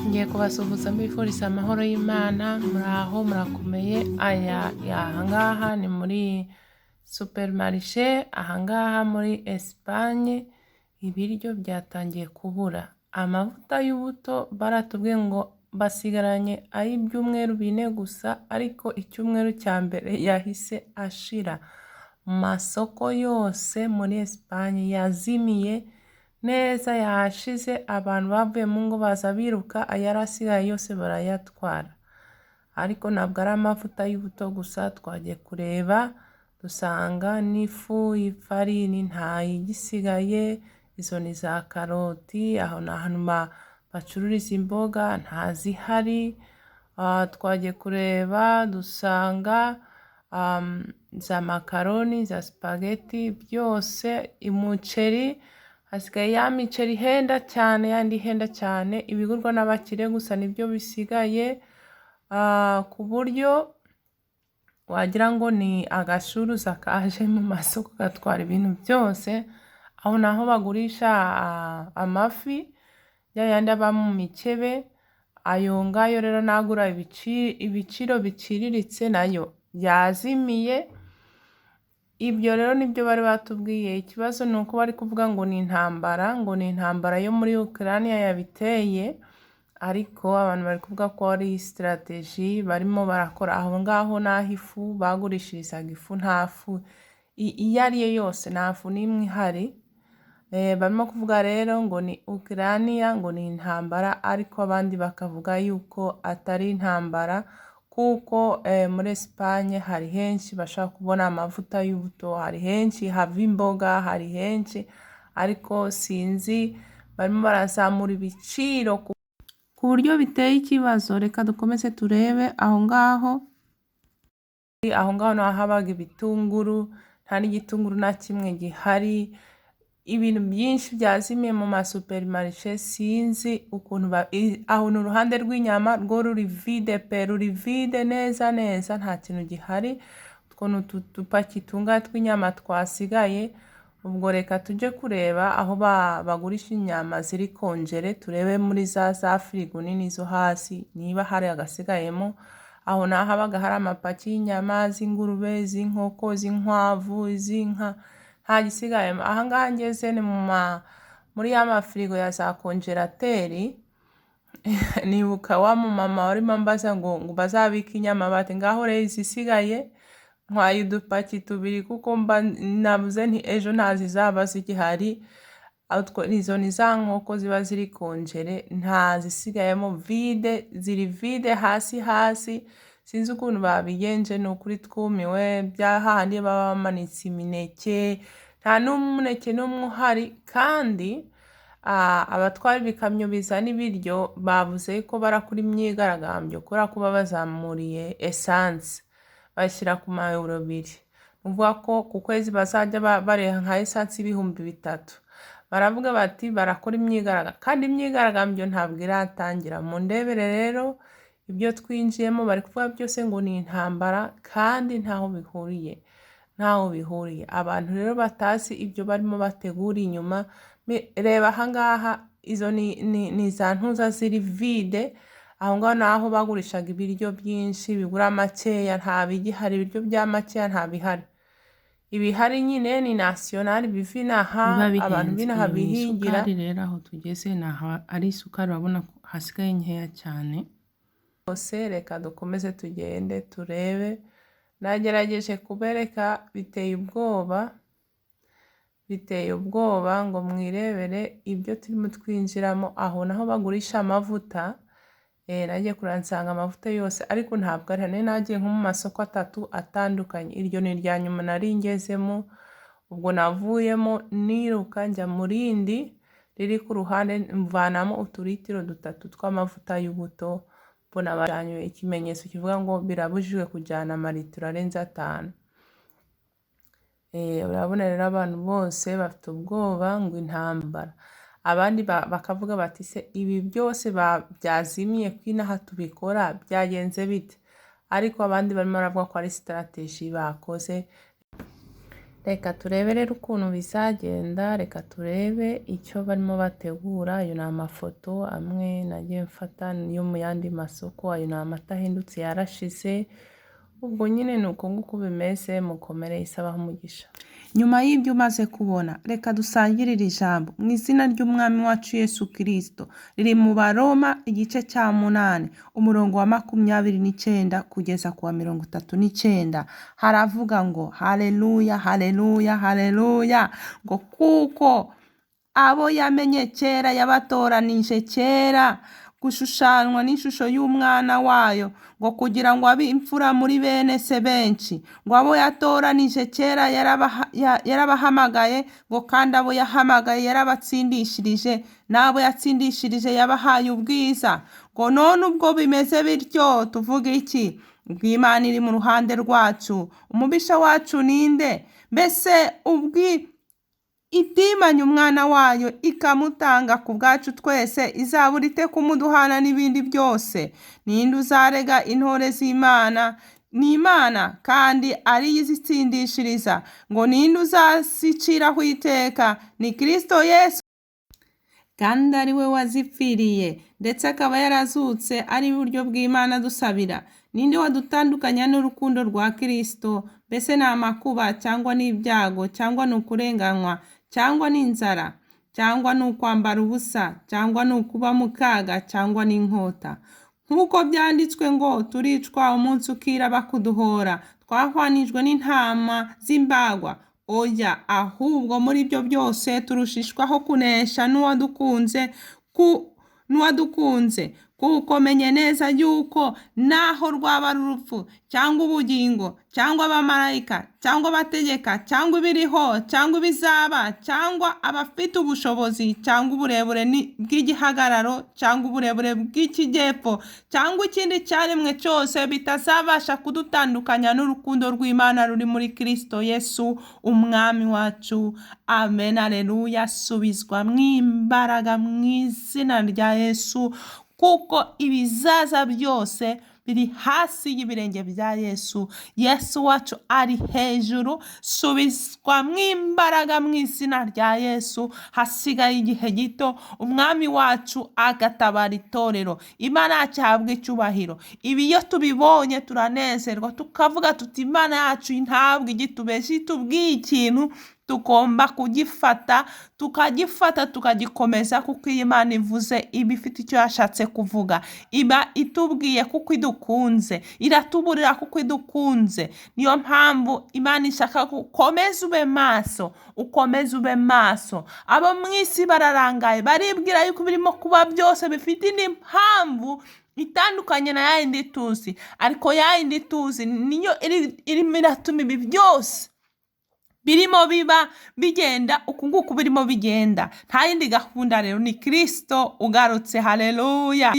Ngiye kubasuhuza mbifuriza amahoro y'Imana, muraho murakomeye. Ahangaha ni muri supermarché, ahangaha muri Espagne ibiryo byatangiye kubura. Amavuta y'ubuto baratubwiye ngo basigaranye ay'ibyumweru 4 gusa, ariko icyumweru cya mbere yahise ashira. Masoko yose muri Espagne yazimiye neza, yashize. Abantu bavuye mu ngo baza biruka, ayarasigaye yose barayatwara. Ariko ntabwo ari amavuta y'ubuto gusa, twagiye kureba dusanga n'ifu y'ifarini ntayigisigaye. Izo ni za karoti, aho ni ahantu bacururiza imboga ntazihari. Twagiye kureba dusanga za makaroni, za spaghetti byose. Umuceri hasigaye ya miceri ihenda cyane, yandi ihenda cyane, ibigurwa n'abakire gusa nibyo bisigaye, ku buryo wagira ngo ni agashuruza kaje mu masoko gatwara ibintu byose. Aho naho bagurisha amafi yayandi aba mu mikebe, ayo ngayo rero nagura ibiciro biciriritse nayo yazimiye. Ibyo rero nibyo bari batubwiye. Ikibazo ni uko bari kuvuga ngo ni intambara yo muri Ukraine yabiteye, ariko abantu bari kuvuga ko ari strategy barimo barakora. Aho ngaho naho ifu bagurishirizaga ifu, nta fu iyo ari yo yose, nta fu n'imwe ihari. Barimo kuvuga rero ngo ni Ukraine, ngo ni intambara, ariko abandi bakavuga yuko atari intambara, kuko muri Espagne hari henshi bashaka kubona amavuta y'ubuto, hari henshi hava imboga, hari henshi, ariko sinzi, barimo barazamura ibiciro ku buryo biteye ikibazo. Reka dukomeze turebe. Aho ngaho naho habaga ibitunguru, nta n'igitunguru na kimwe gihari. Ibintu byinshi byazimiye mu masupermarché, sinzi ukuntu aho ni uruhande rw'inyama rwo ruri vide pe, ruri vide neza, nta kintu gihari. Utuntu dupaki tunga tw'inyama twasigaye. Ubwo reka tujye kureba aho bagurisha inyama ziri kongere, turebe muri za firigo nini zo hasi niba hari agasigayemo. Aho naho habaga hari amapaki y'inyama z'ingurube, z'inkoko, z'inkwavu, z'inka, nta gisigayemo. Ahangaha ngeze ni muri ya mafirigo ya za konjerateri. Nibuka wa mumama warimo ambaza ngo bazabika inyama, bati ngaho rero izisigaye ntwaye udupaki 2, kuko mba nabuze nti ejo ntazizaba zigihari. Izo ni za nkoko ziba ziri konjere, nta zisigayemo, vide, ziri vide hasi. Sinzi ukuntu babigenje, ni ukuri twumiwe. Bya handi baba bamanitse imineke, nta n'umuneke n'umwe uhari. Kandi abatwara ibikamyo bizana ibiryo bavuze ko barakora imyigaragambyo kubera ko bazamuriye essence, bashyira ku €2. Uvuga ko ku kwezi bazajya bareha nka essence ibihumbi 3. Baravuga bati barakora imyigaragambyo, kandi imyigaragambyo ntabwo iratangira. Mu ndebere rero ibyo twinjiyemo bari kuvuga byose ngo ni intambara, kandi ntaho bihuriye. Abantu rero batazi ibyo barimo bategura inyuma. Reba ahangaha, izo ni za ntuza ziri vide. Aho ngaho naho bagurishaga ibiryo byinshi bigura makeya, nta bigihari. Ibiryo bya makeya nta bihari. Ibihari nyine ni national bivinaha, abantu binaha bihingira. Rero aho tugeze naha ari isukari, babona hasigaye nkeya cyane. Bose reka dukomeze tugende turebe. Nagerageje kubereka, biteye ubwoba ngo mwirebere ibyo turimo twinjiramo. Aho naho bagurisha amavuta, nagiye kuransanga amavuta yose, ariko ntabwo ari hano. Nagiye nko mu masoko 3 atandukanye, iryo ni irya nyuma nari ngezemo. Ubwo navuyemo niruka njya mu rindi riri ku ruhande, mvanamo uturitiro 3 tw'amavuta y'ubuto. Mbona bajyanye ikimenyetso kivuga ngo birabujijwe kujyana amaritiro arenze 5. Urabona rero abantu bose bafite ubwoba ngo intambara. Abandi bakavuga bati se ibi byose byazimiye kwinaha tubikora byagenze bite? Ariko abandi barimo baravuga ko ari strategy bakoze. reka turebe rero ukuntu bizagenda, reka turebe icyo barimo bategura. Ayo ni amafoto amwe nagiye mfata yo mu yandi masoko, ayo ni amata ahindutse yarashize. Ubwo nyine ni uko nguko bimeze, mukomere isabaho umugisha. Nyuma y'ibyo umaze kubona, reka dusangirire ijambo mu izina ry'umwami wacu Yesu Kristo, riri mu Baroma igice cya 8 umurongo wa 29 kugeza ku wa 39. Haravuga ngo haleluya, haleluya, haleluya, ngo kuko abo yamenye kera yabatoranije kera gushushanywa n'ishusho y'umwana wayo, ngo kugira ngo abe imfura muri bene se benshi. Ngo abo yatoranije kera yarabahamagaye, ngo kandi abo yahamagaye yarabatsindishirije, n'abo yatsindishirije yabahaye ubwiza. Ngo none ubwo bimeze bityo tuvuga iki? Ubwo Imana iri mu ruhande rwacu, umubisha wacu ninde? Mbese itimanye umwana wayo ikamutanga ku bwacu twese, izabura ite kumuduhana n'ibindi byose? Ninde uzarega intore z'Imana? Ni Imana, kandi ariyo izitsindishiriza. Ngo ninde uzaziciraho iteka? Ni Kristo Yesu, kandi ari we wazipfiriye, ndetse akaba yarazutse ari iburyo bw'Imana dusabira. Ninde wadutandukanya n'urukundo rwa Kristo? Mbese ni amakuba, cyangwa n'ibyago, cyangwa ni ukurenganywa, cyangwa ni inzara, cyangwa ni ukwambara ubusa, cyangwa ni ukuba mu kaga, cyangwa ni inkota? Nk'uko byanditswe ngo turicwa umunsi ukira bakuduhora, twahwanijwe n'intama z'imbagwa. Oya, ahubwo muri ibyo byose turushishwaho kunesha n'uwadukunze, kuko menye neza yuko naho rwaba ari urupfu, cyangwa ubugingo, cyangwa abamarayika, cyangwa abategeka, cyangwa ibiriho, cyangwa ibizaba, cyangwa abafite ubushobozi, cyangwa uburebure bw'igihagararo, cyangwa uburebure bw'ikijyepfo, cyangwa ikindi cyaremwe cyose, bitazabasha kudutandukanya n'urukundo rw'Imana ruri muri Kristo Yesu umwami wacu. Amen, aleluya. Subizwamo imbaraga mu izina rya Yesu, kuko ibizaza byose biri hasi y'ibirenge bya Yesu. Yesu wacu ari hejuru. Subizwamo imbaraga mu izina rya Yesu. Hasigaye igihe gito umwami wacu agatabara itorero. Imana yacu ihabwe icyubahiro. Ibi iyo tubibonye turanezerwa, tukavuga tuti Imana yacu ntabwo igitubeshya, itubwiye ikintu tugomba kugifata, tukagikomeza, kuko iyi Imana ivuze iba ifite icyo yashatse kuvuga. Iba itubwiye kuko idukunze, iratuburira kuko idukunze. Niyo mpamvu Imana ishaka gukomeza ube maso, ukomeze ube maso. Abo mu isi bararangaye, baribwira yuko birimo kuba byose bifite indi mpamvu itandukanye na yindi tuzi, ariko yindi tuzi niyo irimo iratuma ibi byose birimo biba bigenda uku nguku birimo bigenda. Nta yindi gahunda rero, ni Kristo ugarutse. Haleluya.